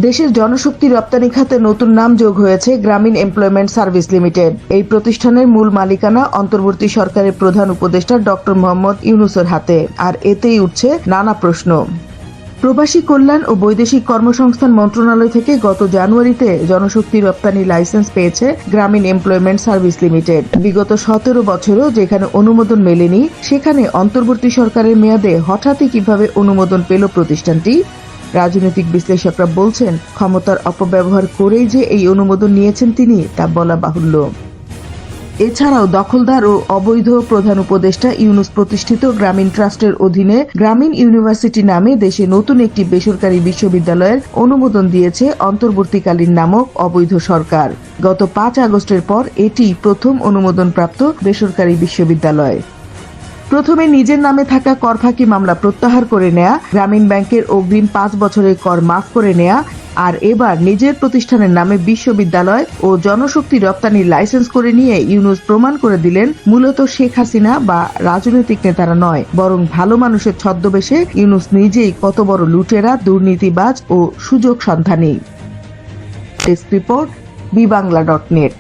দেশের জনশক্তি রপ্তানি খাতে নতুন নাম যোগ হয়েছে গ্রামীণ এমপ্লয়মেন্ট সার্ভিস লিমিটেড। এই প্রতিষ্ঠানের মূল মালিকানা অন্তর্বর্তী সরকারের প্রধান উপদেষ্টা ডক্টর মোহাম্মদ ইউনূসের হাতে, আর এতেই উঠছে নানা প্রশ্ন। প্রবাসী কল্যাণ ও বৈদেশিক কর্মসংস্থান মন্ত্রণালয় থেকে গত জানুয়ারিতে জনশক্তি রপ্তানি লাইসেন্স পেয়েছে গ্রামীণ এমপ্লয়মেন্ট সার্ভিস লিমিটেড। বিগত 17 বছরও যেখানে অনুমোদন মেলেনি, সেখানে অন্তর্বর্তী সরকারের মেয়াদে হঠাৎই কিভাবে অনুমোদন পেল প্রতিষ্ঠানটি? রাজনৈতিক বিশ্লেষকরা বলছেন, ক্ষমতার অপব্যবহার করেই যে এই অনুমোদন নিয়েছেন তিনি, তা বলা বাহুল্য। এছাড়াও দখলদার ও অবৈধ প্রধান উপদেষ্টা ইউনূস প্রতিষ্ঠিত গ্রামীণ ট্রাস্টের অধীনে গ্রামীণ ইউনিভার্সিটি নামে দেশে নতুন একটি বেসরকারি বিশ্ববিদ্যালয়ের অনুমোদন দিয়েছে অন্তর্বর্তীকালীন নামক অবৈধ সরকার। গত 5 আগস্টের পর এটি প্রথম অনুমোদনপ্রাপ্ত বেসরকারি বিশ্ববিদ্যালয়। প্রথমে নিজের নামে থাকা কর ফাঁকি মামলা প্রত্যাহার করে নেয়া, গ্রামীণ ব্যাংকের অগ্রিম 5 বছরের কর মাফ করে নেয়া, আর এবার নিজের প্রতিষ্ঠানের নামে বিশ্ববিদ্যালয় ও জনশক্তি রপ্তানির লাইসেন্স করে নিয়ে ইউনূস প্রমাণ করে দিলেন মূলত শেখ হাসিনা বা রাজনৈতিক নেতারা নয়, বরং ভালো মানুষের ছদ্মবেশে ইউনূস নিজেই কত বড় লুটেরা, দুর্নীতিবাজ ও সুযোগ সন্ধানী। Desk report, বিবাংলা.net।